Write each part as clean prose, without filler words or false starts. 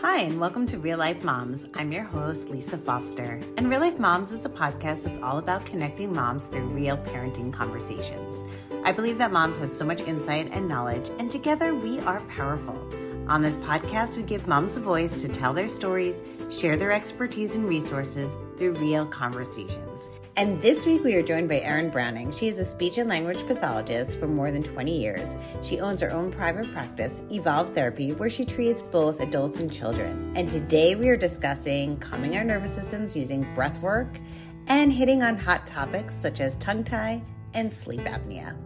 Hi, and welcome to Real Life Moms. I'm your host, Lisa Foster. And Real Life Moms is a podcast that's all about connecting moms through real parenting conversations. I believe that moms have so much insight and knowledge, and together we are powerful. On this podcast, we give moms a voice to tell their stories, share their expertise and resources through real conversations. And this week we are joined by Erin Browning. She is a speech and language pathologist for more than 20 years. She owns her own private practice, Evolve Therapy, where she treats both adults and children. And today we are discussing calming our nervous systems using breath work and hitting on hot topics such as tongue tie and sleep apnea.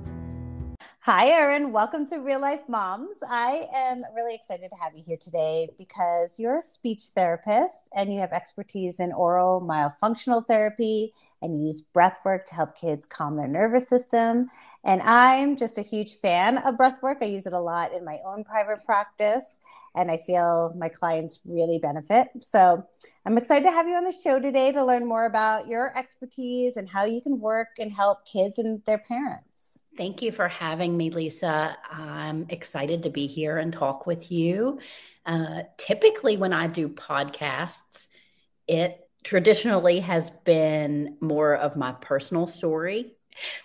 Hi, Erin. Welcome to Real Life Moms. I am really excited to have you here today because you're a speech therapist and you have expertise in oral myofunctional therapy and you use breath work to help kids calm their nervous system. And I'm just a huge fan of breath work. I use it a lot in my own private practice, and I feel my clients really benefit. So I'm excited to have you on the show today to learn more about your expertise and how you can work and help kids and their parents. Thank you for having me, Lisa. I'm excited to be here and talk with you. Typically, when I do podcasts, it traditionally has been more of my personal story.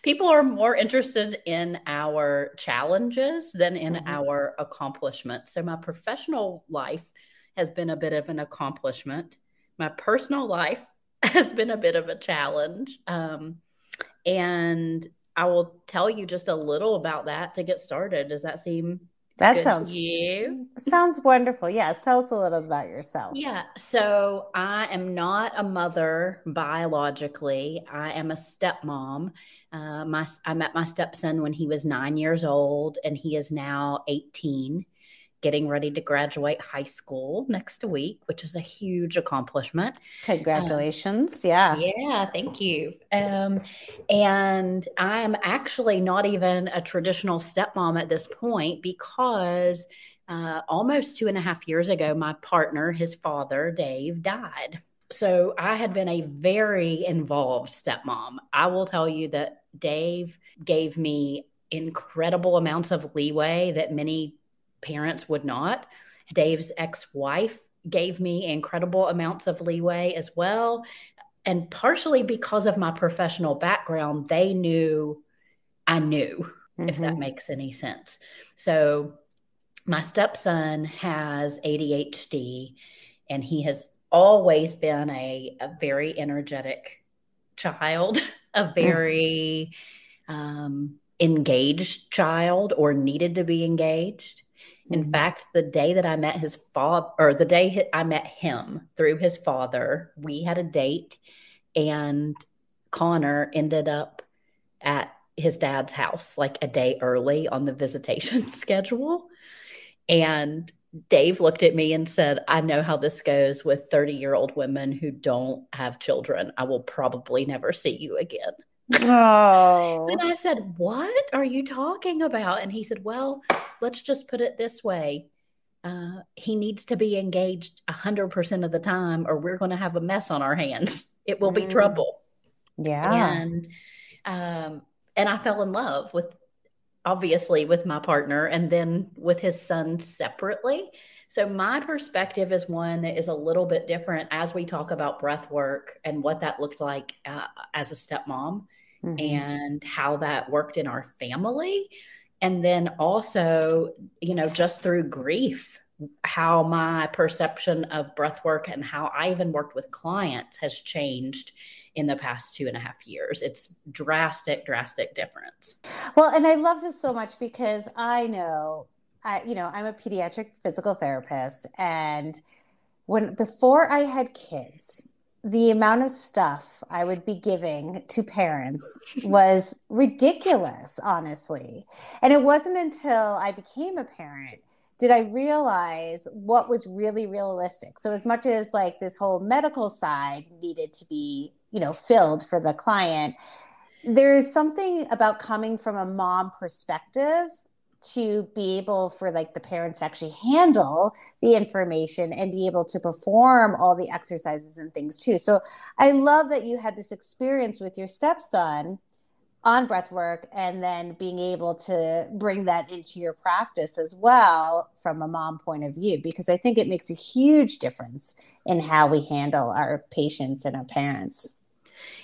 People are more interested in our challenges than in our accomplishments. So my professional life has been a bit of an accomplishment. My personal life has been a bit of a challenge. And I will tell you just a little about that to get started. Does that seem That good sounds to you? sounds wonderful. Yes, tell us a little about yourself. Yeah, so I am not a mother biologically. I am a stepmom. I met my stepson when he was 9 years old, and he is now 18, getting ready to graduate high school next week, which is a huge accomplishment. Congratulations. Yeah, Thank you. And I am actually not even a traditional stepmom at this point because almost 2.5 years ago, my partner, his father, Dave, died. So I had been a very involved stepmom. I will tell you that Dave gave me incredible amounts of leeway that many parents would not. Dave's ex-wife gave me incredible amounts of leeway as well. And partially because of my professional background, they knew I knew, if that makes any sense. So my stepson has ADHD, and he has always been a very energetic child, a very engaged child, or needed to be engaged. In fact, the day that I met his father, or the day I met him through his father, we had a date, and Connor ended up at his dad's house like a day early on the visitation schedule. And Dave looked at me and said, I know how this goes with 30-year-old women who don't have children. I will probably never see you again. Oh. And I said, what are you talking about? And he said, well, let's just put it this way. He needs to be engaged 100% of the time, or we're going to have a mess on our hands. It will be trouble. Yeah. And I fell in love obviously with my partner, and then with his son separately. So my perspective is one that is a little bit different as we talk about breath work and what that looked like as a stepmom and how that worked in our family. And then also, just through grief, how my perception of breath work and how I even worked with clients has changed in the past 2.5 years. It's drastic difference. Well, and I love this so much because I know, I'm a pediatric physical therapist, and before I had kids, the amount of stuff I would be giving to parents was ridiculous, honestly. And it wasn't until I became a parent did I realize what was really realistic. So as much as like this whole medical side needed to be, filled for the client, there is something about coming from a mom perspective to be able for like the parents to actually handle the information and be able to perform all the exercises and things too. So I love that you had this experience with your stepson on breath work and then being able to bring that into your practice as well from a mom point of view, because I think it makes a huge difference in how we handle our patients and our parents.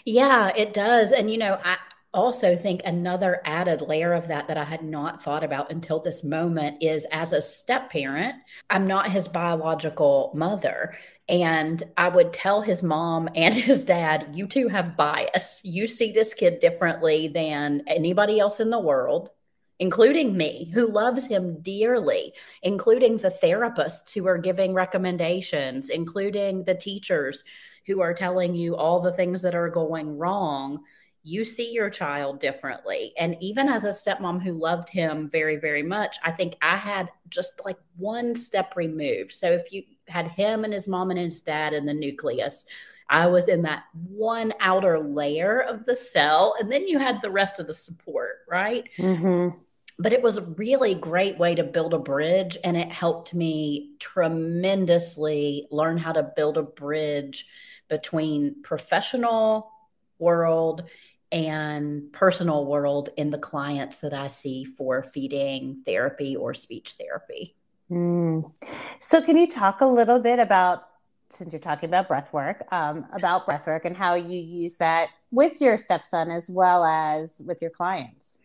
Yeah, it does. And, I also think another added layer of that I had not thought about until this moment is as a step parent, I'm not his biological mother. And I would tell his mom and his dad, you two have bias. You see this kid differently than anybody else in the world, including me, who loves him dearly, including the therapists who are giving recommendations, including the teachers who are telling you all the things that are going wrong. You see your child differently. And even as a stepmom who loved him very, very much, I think I had just like one step removed. So if you had him and his mom and his dad in the nucleus, I was in that one outer layer of the cell. And then you had the rest of the support, right? Mm-hmm. But it was a really great way to build a bridge. And it helped me tremendously learn how to build a bridge between professional world and personal world in the clients that I see for feeding therapy or speech therapy. So can you talk a little bit about, since you're talking about breath work and how you use that with your stepson as well as with your clients?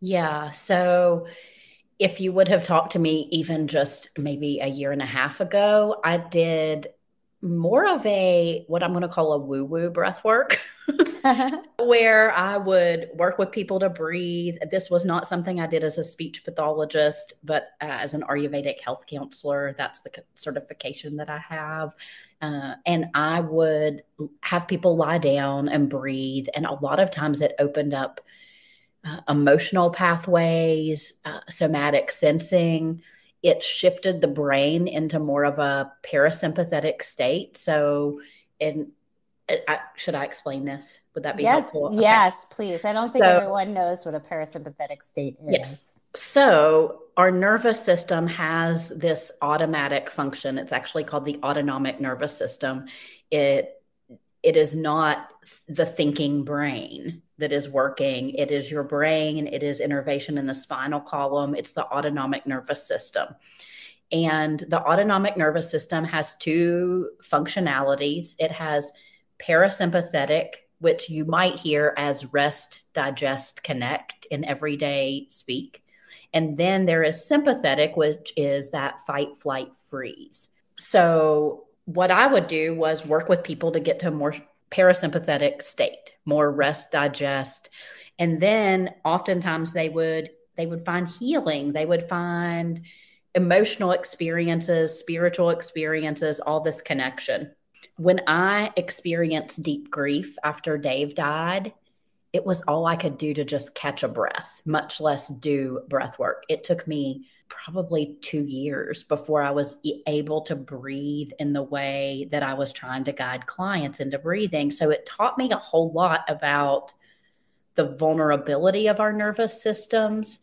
Yeah. So if you would have talked to me even just maybe a year and a half ago, I did more of what I'm going to call a woo-woo breath work, where I would work with people to breathe. This was not something I did as a speech pathologist, but as an Ayurvedic health counselor. That's the certification that I have. And I would have people lie down and breathe. And a lot of times it opened up emotional pathways, somatic sensing. It shifted the brain into more of a parasympathetic state. So, should I explain this? Would that be helpful? Yes, please. I don't think everyone knows what a parasympathetic state is. Yes. So our nervous system has this automatic function. It's actually called the autonomic nervous system. It is not the thinking brain that is working. It is your brain. It is innervation in the spinal column. It's the autonomic nervous system. And the autonomic nervous system has two functionalities. It has parasympathetic, which you might hear as rest, digest, connect in everyday speak. And then there is sympathetic, which is that fight, flight, freeze. So what I would do was work with people to get to a more parasympathetic state, more rest, digest. And then oftentimes they would find healing. They would find emotional experiences, spiritual experiences, all this connection. When I experienced deep grief after Dave died, it was all I could do to just catch a breath, much less do breath work. It took me probably 2 years before I was able to breathe in the way that I was trying to guide clients into breathing. So it taught me a whole lot about the vulnerability of our nervous systems.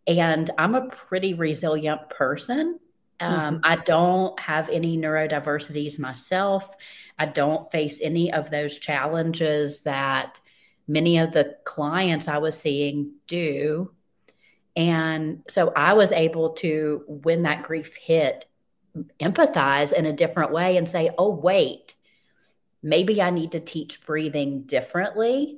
And I'm a pretty resilient person. I don't have any neurodiversities myself. I don't face any of those challenges that many of the clients I was seeing do. And so I was able to, when that grief hit, empathize in a different way and say, oh, wait, maybe I need to teach breathing differently.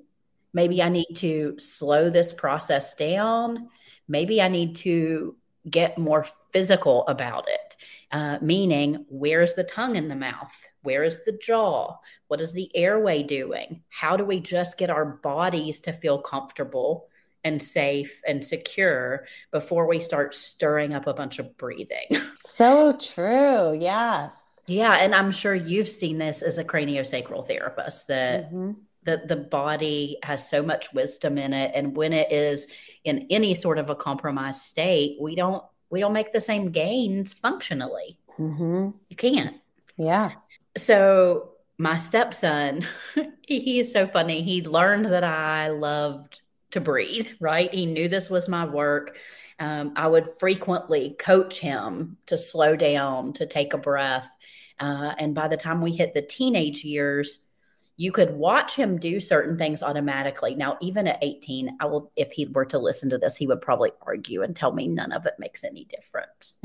Maybe I need to slow this process down. Maybe I need to get more physical about it, meaning where's the tongue in the mouth? Where is the jaw? What is the airway doing? How do we just get our bodies to feel comfortable and safe and secure before we start stirring up a bunch of breathing? So true. Yes. Yeah. And I'm sure you've seen this as a craniosacral therapist, that the body has so much wisdom in it. And when it is in any sort of a compromised state, we don't make the same gains functionally. You can't. Yeah. So my stepson, he is so funny. He learned that I loved to breathe, right? He knew this was my work. I would frequently coach him to slow down, to take a breath. And by the time we hit the teenage years, you could watch him do certain things automatically. Now, even at 18, if he were to listen to this, he would probably argue and tell me none of it makes any difference.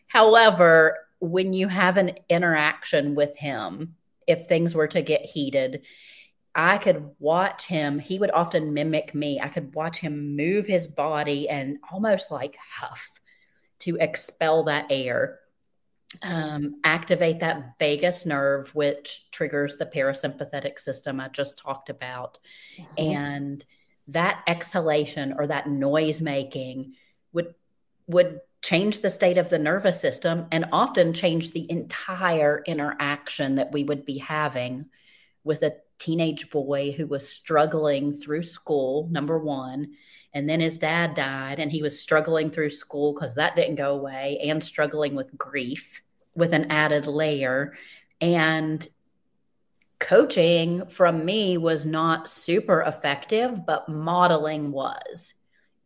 However, when you have an interaction with him, if things were to get heated, I could watch him. He would often mimic me. I could watch him move his body and almost like huff to expel that air. Activate that vagus nerve, which triggers the parasympathetic system I just talked about. And that exhalation or that noise making would change the state of the nervous system and often change the entire interaction that we would be having with a teenage boy who was struggling through school, number one. And then his dad died and he was struggling through school because that didn't go away, and struggling with grief with an added layer. And coaching from me was not super effective, but modeling was.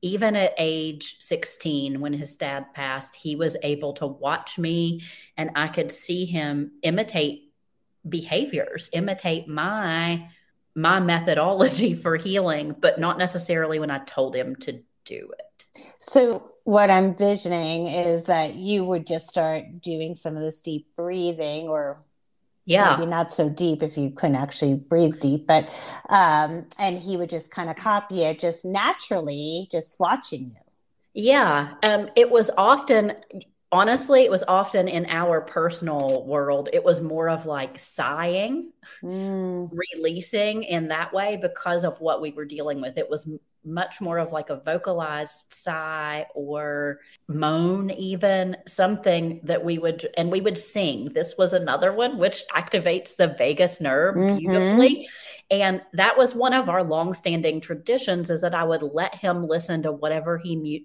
Even at age 16, when his dad passed, he was able to watch me and I could see him imitate behaviors, imitate my methodology for healing, but not necessarily when I told him to do it. So what I'm visioning is that you would just start doing some of this deep breathing, or maybe not so deep if you couldn't actually breathe deep, but and he would just kind of copy it just naturally, just watching you. Yeah. It was often, honestly, it was often in our personal world, it was more of like sighing, releasing in that way because of what we were dealing with. It was much more of like a vocalized sigh or moan, even something that we would sing. This was another one which activates the vagus nerve beautifully. And that was one of our longstanding traditions, is that I would let him listen to whatever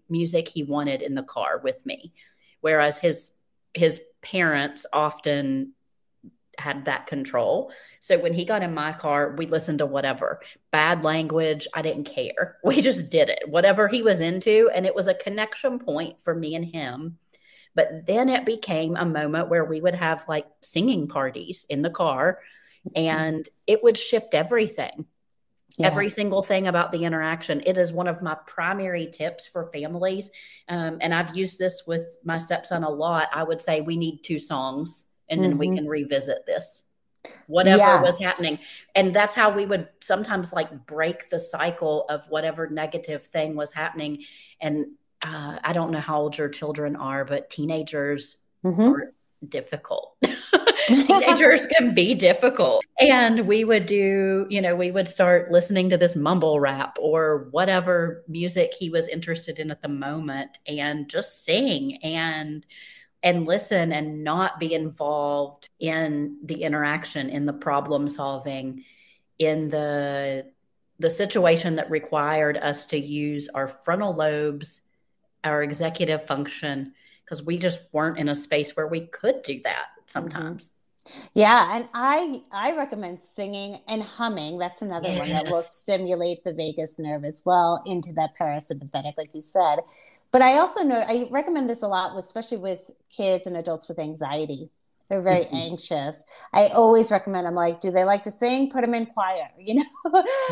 music he wanted in the car with me. Whereas his parents often had that control. So when he got in my car, we listened to whatever. Bad language, I didn't care. We just did it, whatever he was into. And it was a connection point for me and him. But then it became a moment where we would have like singing parties in the car, and it would shift everything. Yeah. Every single thing about the interaction. It is one of my primary tips for families. And I've used this with my stepson a lot. I would say we need 2 songs and then we can revisit this, whatever was happening. And that's how we would sometimes like break the cycle of whatever negative thing was happening. And I don't know how old your children are, but teenagers are difficult. Teenagers can be difficult. And we would we would start listening to this mumble rap or whatever music he was interested in at the moment, and just sing and listen and not be involved in the interaction, in the problem solving, in the situation that required us to use our frontal lobes, our executive function, because we just weren't in a space where we could do that sometimes. Yeah. And I recommend singing and humming. That's another one that will stimulate the vagus nerve as well into that parasympathetic, like you said. But I also know, I recommend this a lot, especially with kids and adults with anxiety. They're very anxious. I always recommend, I'm like, do they like to sing? Put them in choir,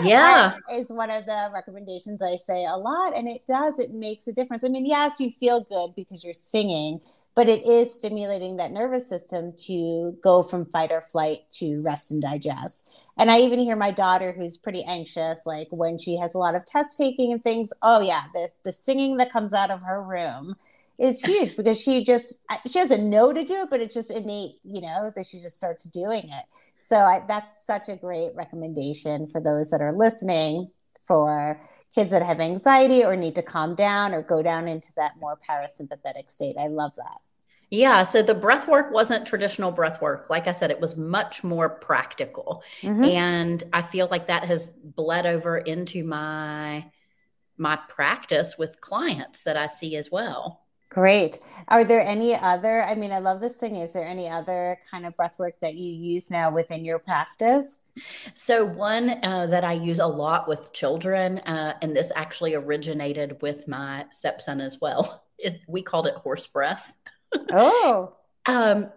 Yeah. Is one of the recommendations I say a lot. And it makes a difference. I mean, yes, you feel good because you're singing, but it is stimulating that nervous system to go from fight or flight to rest and digest. And I even hear my daughter, who's pretty anxious, like when she has a lot of test taking and things, the singing that comes out of her room is huge, because she doesn't know to do it, but it's just innate, that she just starts doing it. So that's such a great recommendation for those that are listening, for kids that have anxiety or need to calm down or go down into that more parasympathetic state. I love that. Yeah. So the breath work wasn't traditional breath work. Like I said, it was much more practical. And I feel like that has bled over into my practice with clients that I see as well. Great. Are there any other, I love this thing. Is there any other kind of breath work that you use now within your practice? So one that I use a lot with children, and this actually originated with my stepson as well. We called it horse breath. Oh. And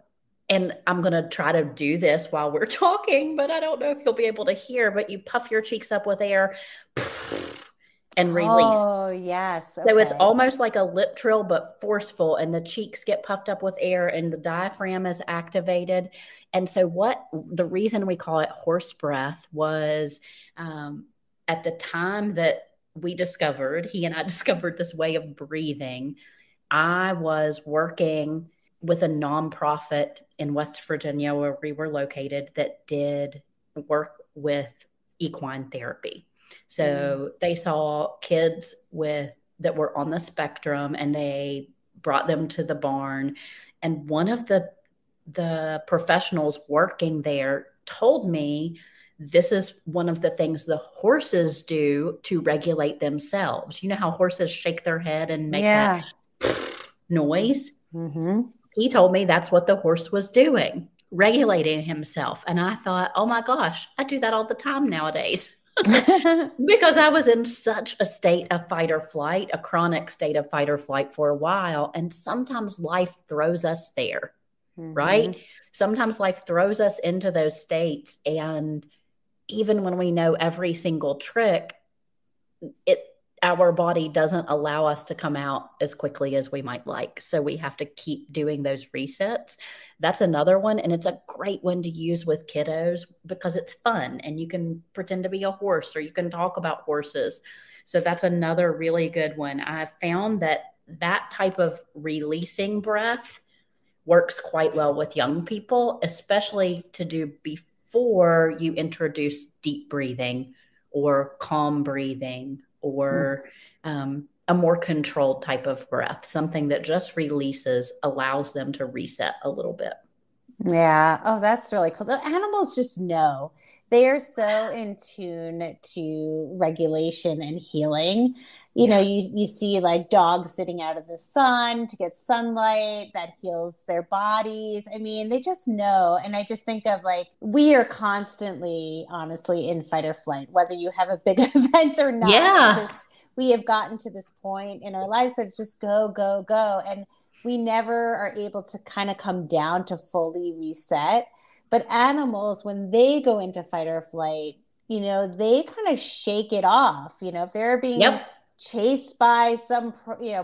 and I'm going to try to do this while we're talking, but I don't know if you'll be able to hear, but you puff your cheeks up with air and release. Oh, yes. So it's Okay. almost like a lip trill, but forceful, and the cheeks get puffed up with air, and the diaphragm is activated. And so, what the reason we call it horse breath was at the time that he and I discovered this way of breathing. I was working with a nonprofit in West Virginia where we were located that did work with equine therapy. So they saw kids that were on the spectrum, and they brought them to the barn. And one of the professionals working there told me this is one of the things the horses do to regulate themselves. You know how horses shake their head and make that noise? Mm-hmm. He told me that's what the horse was doing, regulating himself. And I thought, oh my gosh, I do that all the time nowadays. Because I was in such a state of fight or flight, a chronic state of fight or flight for a while. And sometimes life throws us there, right? Sometimes life throws us into those states. And even when we know every single trick, our body doesn't allow us to come out as quickly as we might like. So we have to keep doing those resets. That's another one. And it's a great one to use with kiddos because it's fun and you can pretend to be a horse or you can talk about horses. So that's another really good one. I found that type of releasing breath works quite well with young people, especially to do before you introduce deep breathing or calm breathing or a more controlled type of breath, something that just releases, allows them to reset a little bit. Yeah. Oh, that's really cool. The animals just know. They are so in tune to regulation and healing. You know, you see like dogs sitting out of the sun to get sunlight that heals their bodies. I mean, they just know. And I just think of like, we are constantly, honestly, in fight or flight, whether you have a big event or not. Yeah. We have gotten to this point in our lives that just go, go, go. And we never are able to kind of come down to fully reset. But animals, when they go into fight or flight, you know, they kind of shake it off. You know, if they're being chased by some,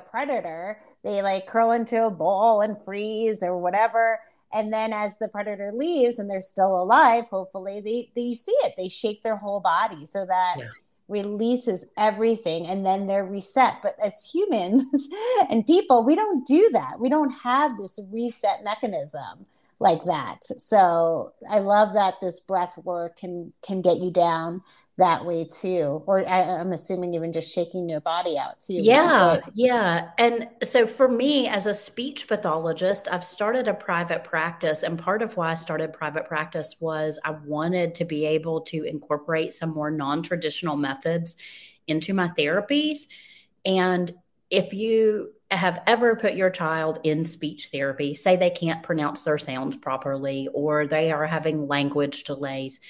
predator, they like curl into a ball and freeze or whatever. And then as the predator leaves and they're still alive, hopefully they see it. They shake their whole body so that releases everything and then they're reset. But as humans and people, we don't do that. We don't have this reset mechanism like that. So I love that this breath work can get you down that way too. Or I'm assuming even just shaking your body out too. Yeah. Yeah. And so for me as a speech pathologist, I've started a private practice. And part of why I started private practice was I wanted to be able to incorporate some more non-traditional methods into my therapies. And if you have ever put your child in speech therapy, say they can't pronounce their sounds properly, or they are having language delays,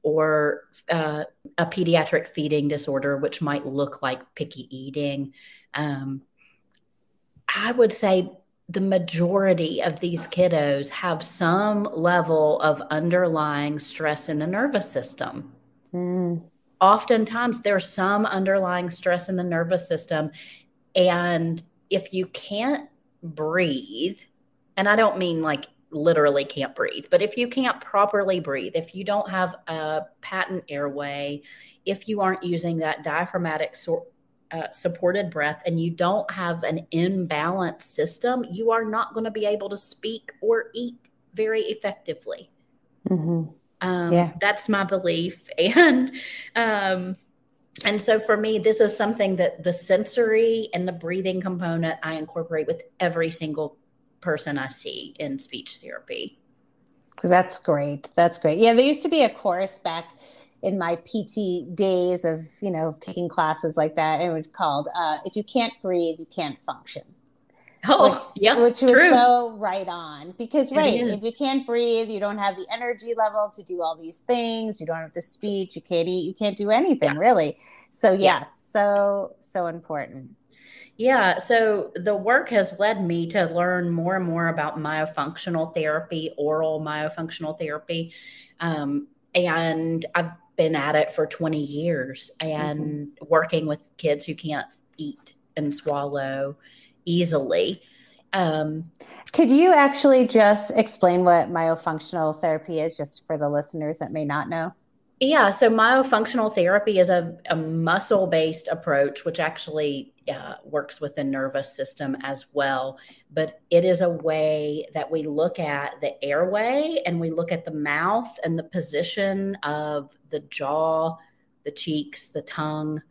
or a pediatric feeding disorder, which might look like picky eating, I would say the majority of these kiddos have some level of underlying stress in the nervous system. Oftentimes, there's some underlying stress in the nervous system. And if you can't breathe, and I don't mean like literally can't breathe, but if you can't properly breathe, if you don't have a patent airway, if you aren't using that diaphragmatic supported breath, and you don't have an imbalanced system, you are not going to be able to speak or eat very effectively. That's my belief. And so for me, this is something that the sensory and the breathing component I incorporate with every single person I see in speech therapy. That's great. That's great. Yeah, there used to be a course back in my PT days of, taking classes like that. It was called, If You Can't Breathe, You Can't Function. Which was true. So right on, because if you can't breathe, you don't have the energy level to do all these things. You don't have the speech, you can't eat, you can't do anything really. So yes, so important. Yeah, so the work has led me to learn more and more about myofunctional therapy, oral myofunctional therapy. And I've been at it for 20 years and working with kids who can't eat and swallow easily. Could you actually just explain what myofunctional therapy is, just for the listeners that may not know? Yeah, so myofunctional therapy is a muscle-based approach, which actually works with the nervous system as well. But it is a way that we look at the airway and we look at the mouth and the position of the jaw, the cheeks, the tongue,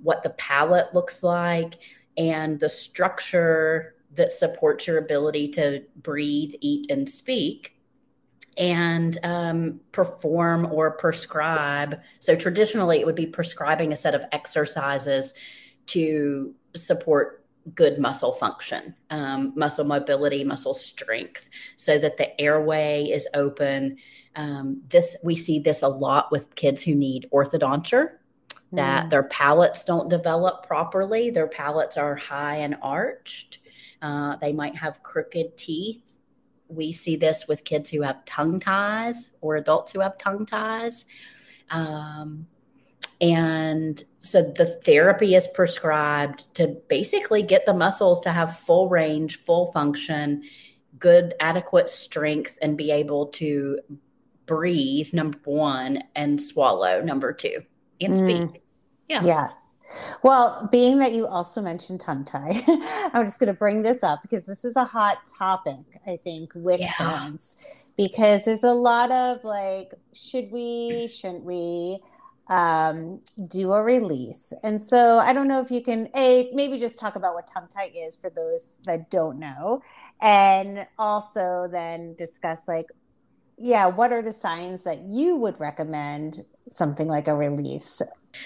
what the palate looks like, and the structure that supports your ability to breathe, eat, and speak and perform or prescribe. So traditionally, it would be prescribing a set of exercises to support good muscle function, muscle mobility, muscle strength, so that the airway is open. We see this a lot with kids who need orthodonture, that their palates don't develop properly. Their palates are high and arched. They might have crooked teeth. We see this with kids who have tongue ties or adults who have tongue ties. And so the therapy is prescribed to basically get the muscles to have full range, full function, good, adequate strength, and be able to breathe, number one, and swallow, number two, and speak. Yeah. Yes. Well, being that you also mentioned tongue tie, I'm just going to bring this up because this is a hot topic, I think, with parents, because there's a lot of like, should we, shouldn't we do a release? And so I don't know if you can, maybe just talk about what tongue tie is for those that don't know. And also then discuss like, what are the signs that you would recommend something like a release?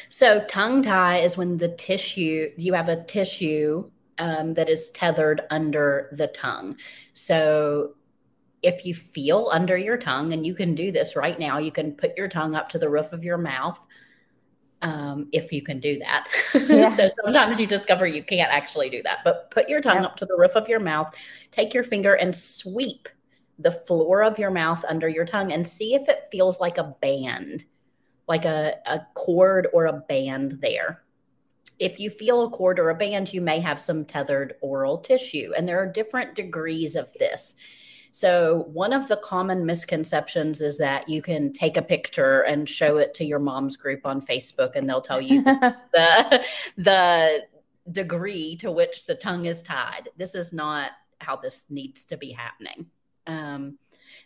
So tongue tie is when you have a tissue that is tethered under the tongue. So if you feel under your tongue, and you can do this right now, you can put your tongue up to the roof of your mouth. If you can do that. So sometimes you discover you can't actually do that, but put your tongue up to the roof of your mouth, take your finger and sweep the floor of your mouth under your tongue and see if it feels like a band, like a cord or a band there. If you feel a cord or a band, you may have some tethered oral tissue, and there are different degrees of this. So one of the common misconceptions is that you can take a picture and show it to your mom's group on Facebook, and they'll tell you the degree to which the tongue is tied. This is not how this needs to be happening.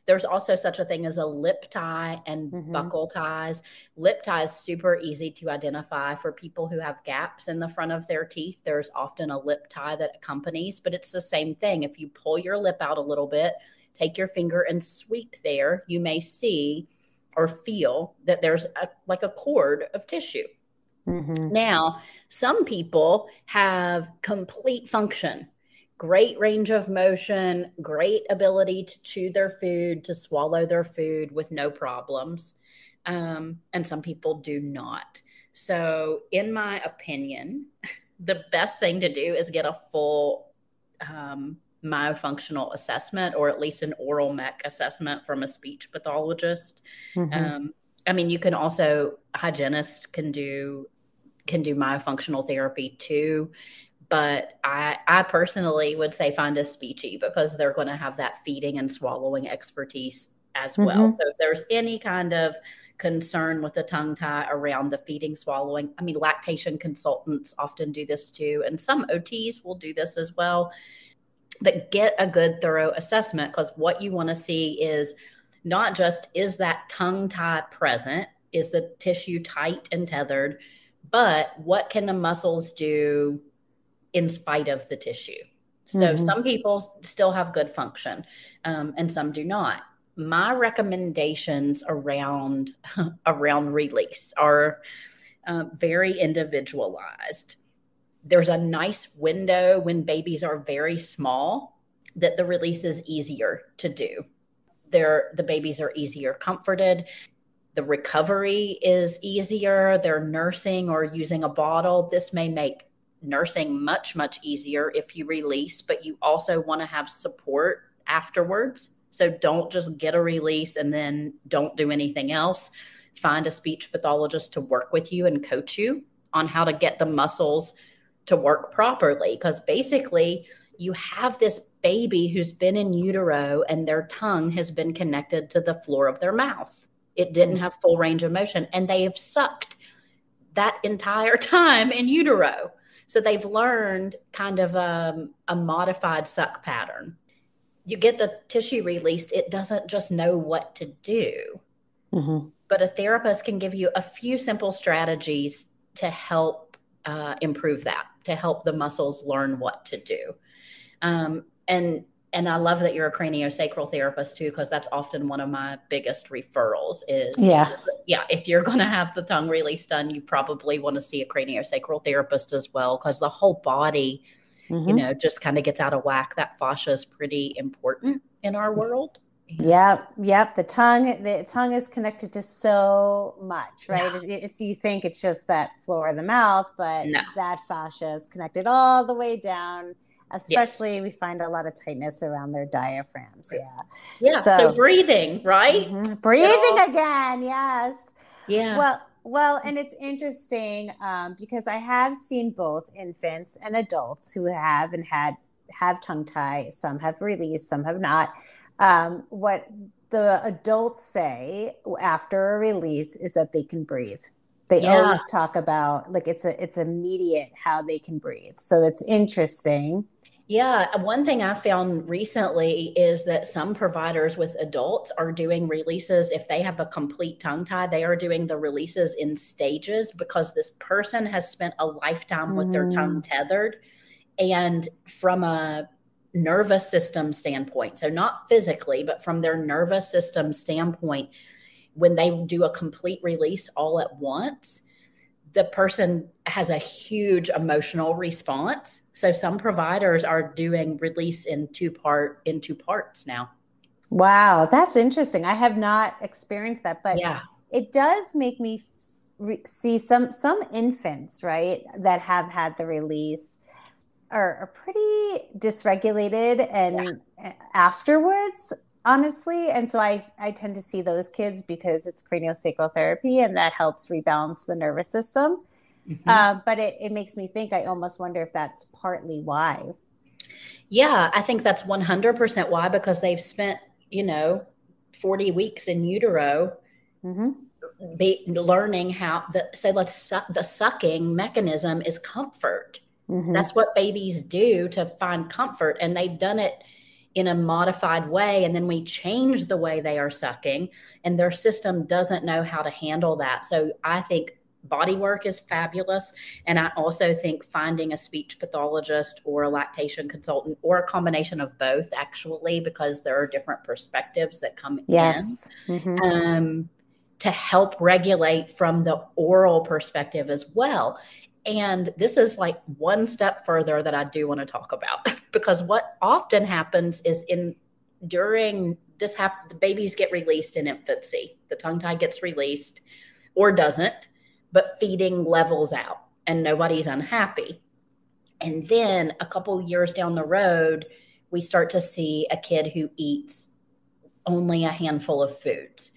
There's also such a thing as a lip tie and buccal ties. Lip tie is super easy to identify for people who have gaps in the front of their teeth. There's often a lip tie that accompanies, but it's the same thing. If you pull your lip out a little bit, take your finger and sweep there, you may see or feel that there's like a cord of tissue. Now, some people have complete function, great range of motion, great ability to chew their food, to swallow their food with no problems. And some people do not. So in my opinion, the best thing to do is get a full myofunctional assessment, or at least an oral mech assessment from a speech pathologist. I mean, you can also, hygienists can do myofunctional therapy too. But I personally would say find a speechy, because they're going to have that feeding and swallowing expertise as well. So if there's any kind of concern with the tongue tie around the feeding, swallowing, I mean, lactation consultants often do this too. And some OTs will do this as well. But get a good, thorough assessment, because what you want to see is not just, is that tongue tie present? Is the tissue tight and tethered? But what can the muscles do in spite of the tissue? So some people still have good function, and some do not. My recommendations around release are very individualized. There's a nice window when babies are very small that the release is easier to do. The babies are easier comforted. The recovery is easier. They're nursing or using a bottle. This may make nursing much, much easier if you release, but you also want to have support afterwards. So don't just get a release and then don't do anything else. Find a speech pathologist to work with you and coach you on how to get the muscles to work properly. Because basically, you have this baby who's been in utero and their tongue has been connected to the floor of their mouth. It didn't have full range of motion, and they have sucked that entire time in utero. So they've learned kind of a modified suck pattern. You get the tissue released, it doesn't just know what to do. Mm-hmm. But a therapist can give you a few simple strategies to help improve that, to help the muscles learn what to do. And I love that you're a craniosacral therapist too, because that's often one of my biggest referrals is, if you're going to have the tongue release done, you probably want to see a craniosacral therapist as well, because the whole body, just kind of gets out of whack. That fascia is pretty important in our world. Yep. The tongue is connected to so much, right? Yeah. It's you think it's just that floor of the mouth, but that fascia is connected all the way down. Especially we find a lot of tightness around their diaphragms. Yeah. So breathing, right? Mm-hmm. Breathing again. Yes. Yeah. Well, and it's interesting because I have seen both infants and adults who have tongue tie. Some have released, some have not. What the adults say after a release is that they can breathe. They always talk about like it's immediate how they can breathe. So that's interesting. Yeah. One thing I found recently is that some providers with adults are doing releases. If they have a complete tongue tie, they are doing the releases in stages because this person has spent a lifetime with their tongue tethered. And from a nervous system standpoint, so not physically, but from their nervous system standpoint, when they do a complete release all at once, the person has a huge emotional response. So some providers are doing release in two parts now. Wow, that's interesting. I have not experienced that, but it does make me see some infants, right, that have had the release are pretty dysregulated and afterwards. Honestly. And so I tend to see those kids because it's craniosacral therapy and that helps rebalance the nervous system. Mm-hmm. But it makes me think, I almost wonder if that's partly why. Yeah, I think that's 100% why, because they've spent, 40 weeks in utero learning how the sucking mechanism is comfort. Mm-hmm. That's what babies do to find comfort. And they've done it in a modified way. And then we change the way they are sucking and their system doesn't know how to handle that. So I think body work is fabulous. And I also think finding a speech pathologist or a lactation consultant or a combination of both, actually, because there are different perspectives that come in to help regulate from the oral perspective as well. And this is like one step further that I do want to talk about, because what often happens is during this, the babies get released in infancy. The tongue tie gets released or doesn't, but feeding levels out and nobody's unhappy. And then a couple years down the road, we start to see a kid who eats only a handful of foods.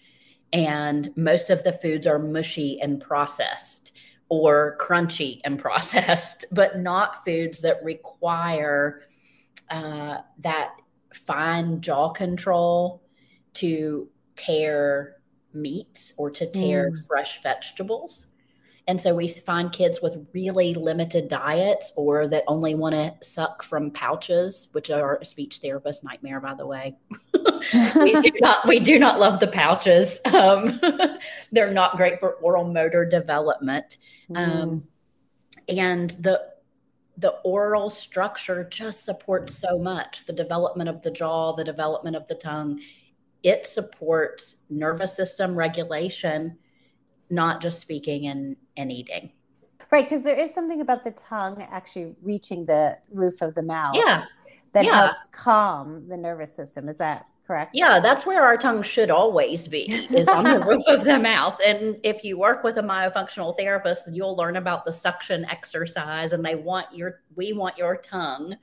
And most of the foods are mushy and processed, or crunchy and processed, but not foods that require that fine jaw control to tear meats or to tear fresh vegetables. And so we find kids with really limited diets or that only want to suck from pouches, which are a speech therapist nightmare, by the way. we do not love the pouches. They're not great for oral motor development. And the oral structure just supports so much. The development of the jaw, the development of the tongue. It supports nervous system regulation, not just speaking and eating. Right, because there is something about the tongue actually reaching the roof of the mouth Yeah. that Yeah. helps calm the nervous system. Is that correct? Yeah, that's where our tongue should always be, is on the roof of the mouth. And if you work with a myofunctional therapist, you'll learn about the suction exercise, and we want your tongue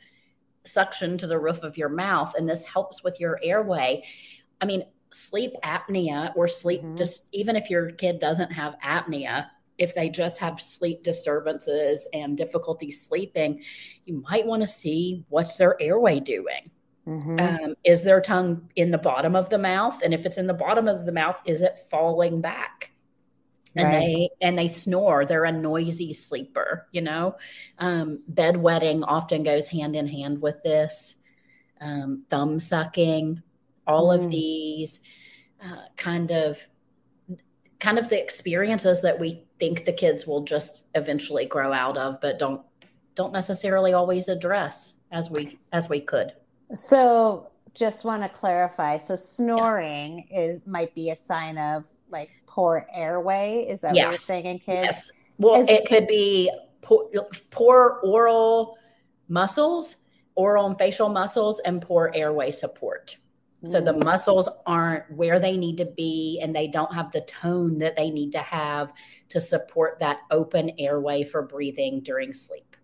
suction to the roof of your mouth. And this helps with your airway. I mean, sleep apnea or sleep, just even if your kid doesn't have apnea, if they just have sleep disturbances and difficulty sleeping, you might want to see what's their airway doing. Is their tongue in the bottom of the mouth? And if it's in the bottom of the mouth, is it falling back? And they snore. They're a noisy sleeper, bedwetting often goes hand in hand with this. Thumb sucking, all of these kind of the experiences that we think the kids will just eventually grow out of, but don't necessarily always address as we could. So just want to clarify. So snoring might be a sign of like poor airway. Is that what you're saying in kids? Yes. Well, it could be poor oral muscles, oral and facial muscles, and poor airway support. So the muscles aren't where they need to be, and they don't have the tone that they need to have to support that open airway for breathing during sleep.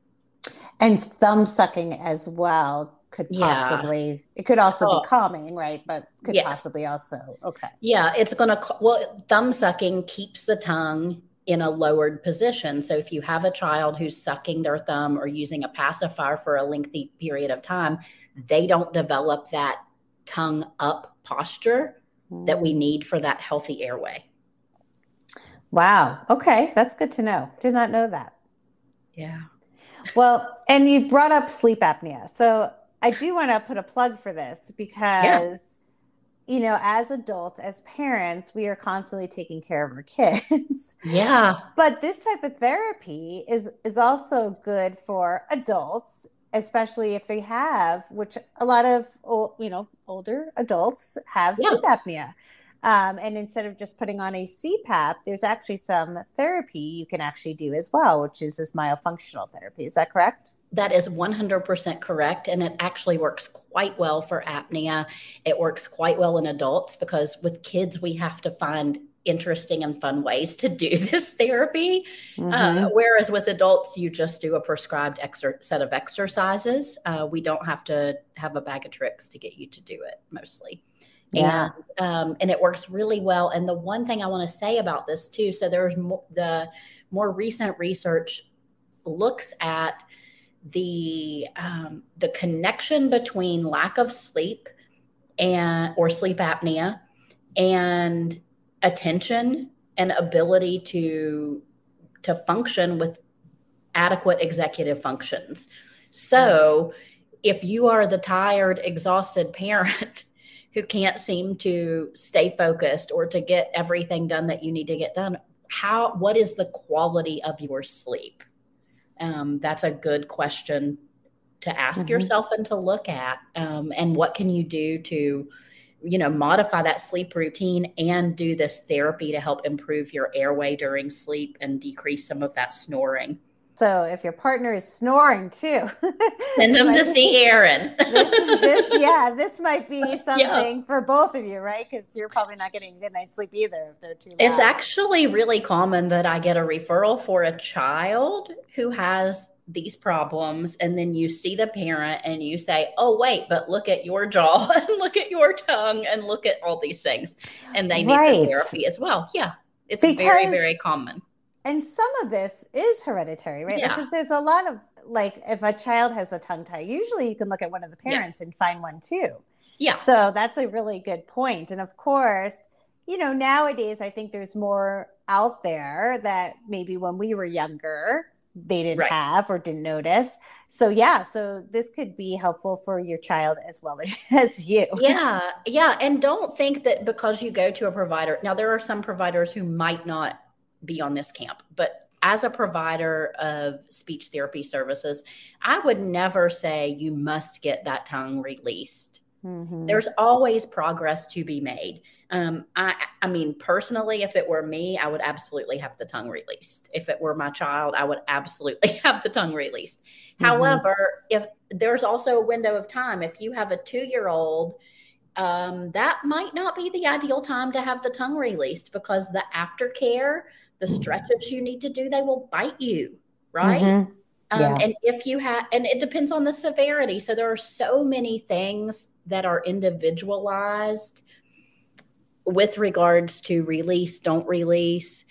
And thumb sucking as well could possibly, it could also be calming, right? But could possibly also, Yeah, thumb sucking keeps the tongue in a lowered position. So if you have a child who's sucking their thumb or using a pacifier for a lengthy period of time, they don't develop that tongue up posture that we need for that healthy airway. Wow. Okay. That's good to know. Did not know that. Yeah. Well, and you brought up sleep apnea. So I do want to put a plug for this because, as adults, as parents, we are constantly taking care of our kids. Yeah. But this type of therapy is also good for adults, especially if they have, which a lot of, older adults have sleep apnea. And instead of just putting on a CPAP, there's actually some therapy you can actually do as well, which is this myofunctional therapy. Is that correct? That is 100% correct. And it actually works quite well for apnea. It works quite well in adults because with kids, we have to find interesting and fun ways to do this therapy. Whereas with adults, you just do a prescribed set of exercises. We don't have to have a bag of tricks to get you to do it mostly. Yeah. And it works really well. And the one thing I want to say about this too, so there's the more recent research looks at the connection between lack of sleep or sleep apnea and attention and ability to function with adequate executive functions. So if you are the tired, exhausted parent who can't seem to stay focused or to get everything done that you need to get done, what is the quality of your sleep? That's a good question to ask yourself and to look at. And what can you do to, modify that sleep routine and do this therapy to help improve your airway during sleep and decrease some of that snoring. So if your partner is snoring too, send them to see Erin. This might be something for both of you, right? Because you're probably not getting a good night's sleep either if they're too loud. It's actually really common that I get a referral for a child who has these problems, and then you see the parent and you say, oh, wait, but look at your jaw and look at your tongue and look at all these things. And they need the therapy as well. Yeah, it's very, very common. And some of this is hereditary, right? Yeah. Because there's a lot of, like, if a child has a tongue tie, usually you can look at one of the parents and find one too. Yeah. So that's a really good point. And of course, nowadays, I think there's more out there that maybe when we were younger, they didn't have or didn't notice. So so this could be helpful for your child as well as you. Yeah. And don't think that because you go to a provider, now there are some providers who might not be on this camp, but as a provider of speech therapy services, I would never say you must get that tongue released There's always progress to be made. I mean, personally, if it were me, I would absolutely have the tongue released. If it were my child, I would absolutely have the tongue released. However, if there's also a window of time, if you have a 2-year-old, that might not be the ideal time to have the tongue released, because the aftercare, the stretches you need to do, they will bite you, right? And if you have, and it depends on the severity. So there are so many things that are individualized with regards to release, don't release.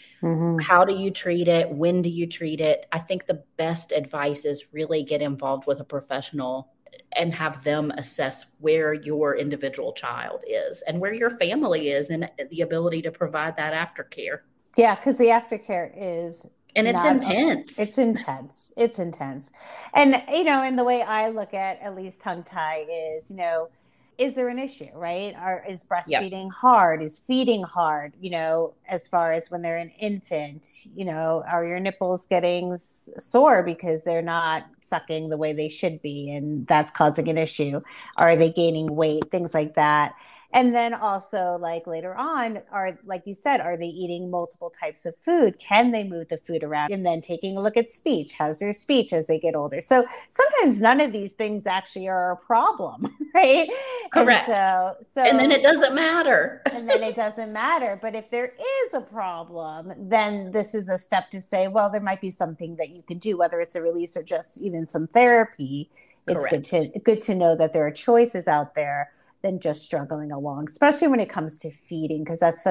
How do you treat it? When do you treat it? I think the best advice is really get involved with a professional and have them assess where your individual child is and where your family is, and the ability to provide that aftercare. Yeah, because the aftercare is... And it's intense. It's intense. It's intense. And, and the way I look at least tongue tie is, is there an issue, right? Or is breastfeeding hard? Is feeding hard? As far as when they're an infant, are your nipples getting sore because they're not sucking the way they should be, and that's causing an issue? Are they gaining weight? Things like that. And then also, like, later on, like you said, are they eating multiple types of food? Can they move the food around? And then taking a look at speech. How's their speech as they get older? So sometimes none of these things actually are a problem, right? Correct. And and then it doesn't matter. And then it doesn't matter. But if there is a problem, then this is a step to say, well, there might be something that you can do, whether it's a release or just even some therapy. Correct. It's good to know that there are choices out there than just struggling along, especially when it comes to feeding, because that's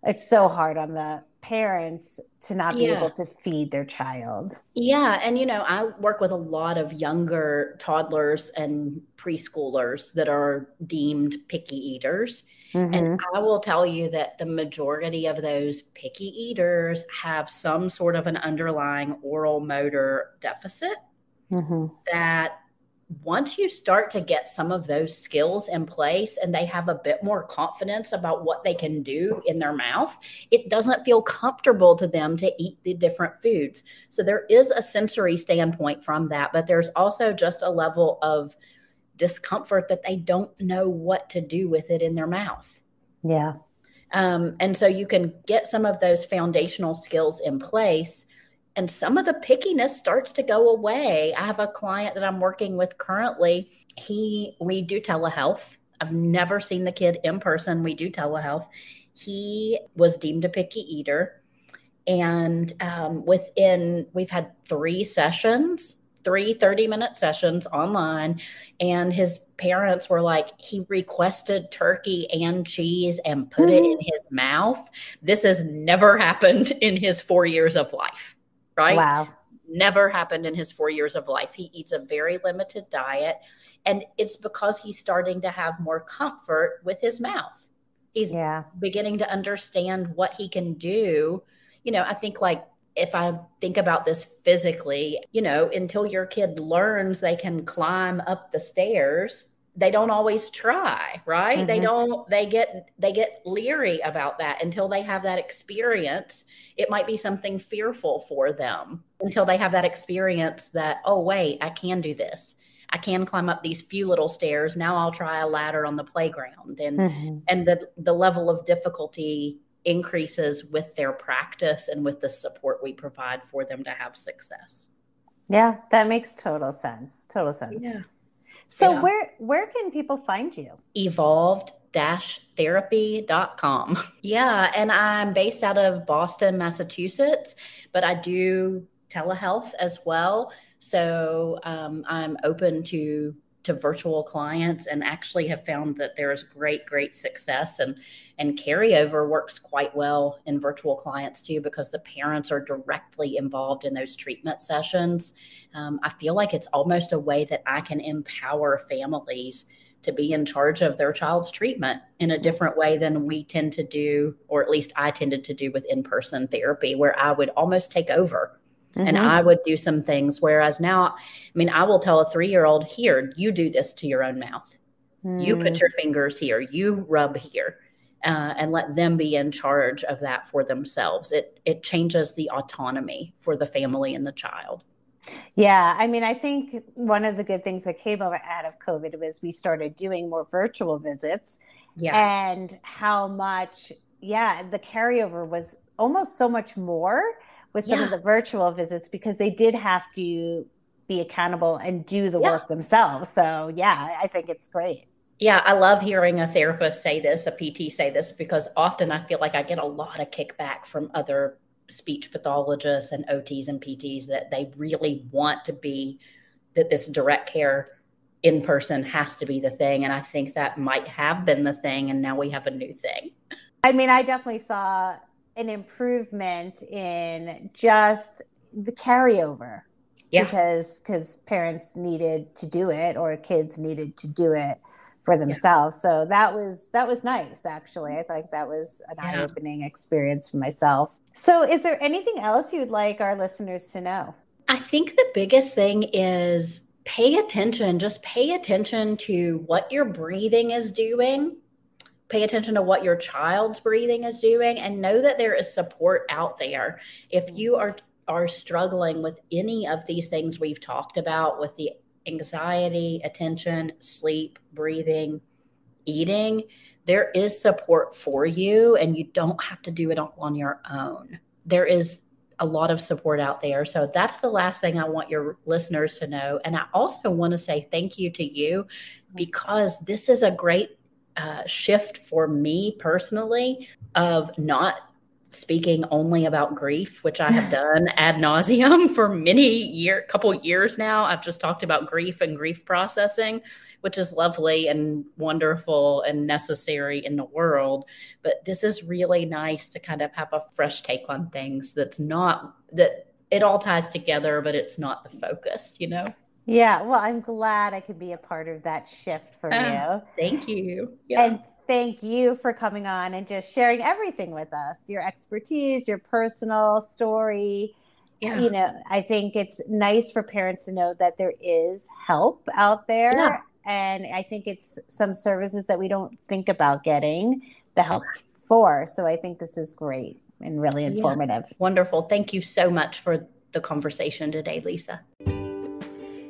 it's so hard on the parents to not be able to feed their child. Yeah. And, I work with a lot of younger toddlers and preschoolers that are deemed picky eaters. And I will tell you that the majority of those picky eaters have some sort of an underlying oral motor deficit that, once you start to get some of those skills in place and they have a bit more confidence about what they can do in their mouth, it doesn't feel comfortable to them to eat the different foods. So there is a sensory standpoint from that, but there's also just a level of discomfort that they don't know what to do with it in their mouth. Yeah. And so you can get some of those foundational skills in place, and some of the pickiness starts to go away. I have a client that I'm working with currently. We do telehealth. I've never seen the kid in person. We do telehealth. He was deemed a picky eater. And we've had 3 sessions, 3 30-minute sessions online. And his parents were like, he requested turkey and cheese and put it in his mouth. This has never happened in his 4 years of life. Right? Wow. Never happened in his 4 years of life. He eats a very limited diet, and it's because he's starting to have more comfort with his mouth. He's beginning to understand what he can do. I think, like, if I think about this physically, until your kid learns they can climb up the stairs, they don't always try, right? They get leery about that until they have that experience. It might be something fearful for them until they have that experience that, oh, wait, I can do this. I can climb up these few little stairs. Now I'll try a ladder on the playground. And the level of difficulty increases with their practice and with the support we provide for them to have success. Yeah, that makes total sense. Total sense. Yeah. So where can people find you? Evolved-therapy.com. Yeah. And I'm based out of Boston, Massachusetts, but I do telehealth as well. So I'm open to virtual clients, and actually have found that there's great success, and carryover works quite well in virtual clients too, because the parents are directly involved in those treatment sessions. I feel like it's almost a way that I can empower families to be in charge of their child's treatment in a different way than we tend to do, or at least I tended to do with in-person therapy, where I would almost take over. And I would do some things. Whereas now, I will tell a 3-year-old, here, you do this to your own mouth. You put your fingers here, you rub here, and let them be in charge of that for themselves. It changes the autonomy for the family and the child. Yeah, I mean, I think one of the good things that came out of COVID was we started doing more virtual visits, Yeah. and how much, yeah, the carryover was almost so much more with some of Yeah. the virtual visits because they did have to be accountable and do the Yeah. work themselves. So, yeah, I think it's great. Yeah, I love hearing a therapist say this, a PT say this, because often I feel like I get a lot of kickback from other speech pathologists and OTs and PTs that they really want to be, that this direct care in person has to be the thing. And I think that might have been the thing. And now we have a new thing. I mean, I definitely saw an improvement in just the carryover Yeah. because parents needed to do it or kids needed to do it for Yeah. themselves. So that was nice actually. I think that was an Yeah. eye-opening experience for myself. So is there anything else you'd like our listeners to know? I think the biggest thing is pay attention. Just pay attention to what your breathing is doing. Pay attention to what your child's breathing is doing, and know that there is support out there. If you are struggling with any of these things we've talked about, with the anxiety, attention, sleep, breathing, eating, there is support for you, and you don't have to do it all on your own. There is a lot of support out there. So that's the last thing I want your listeners to know. And I also want to say thank you to you, because this is a great shift for me personally, of not speaking only about grief, which I have done ad nauseum for couple years now. I've just talked about grief and grief processing, which is lovely and wonderful and necessary in the world. But this is really nice to kind of have a fresh take on things that's not, that it all ties together, but it's not the focus, you know? Yeah, well, I'm glad I could be a part of that shift for you. Thank you. Yeah. And thank you for coming on and just sharing everything with us, your expertise, your personal story. Yeah. You know, I think it's nice for parents to know that there is help out there. Yeah. And I think it's some services that we don't think about getting the help for. So I think this is great and really informative. Yeah. Wonderful. Thank you so much for the conversation today, Lisa.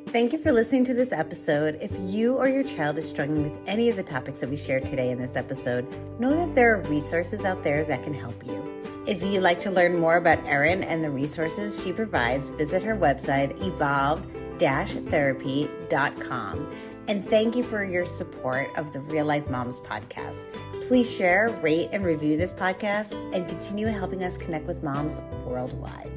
Thank you for listening to this episode. If you or your child is struggling with any of the topics that we shared today in this episode, know that there are resources out there that can help you. If you'd like to learn more about Erin and the resources she provides, visit her website, evolved-therapy.com. And thank you for your support of the Real Life Moms podcast. Please share, rate, and review this podcast and continue helping us connect with moms worldwide.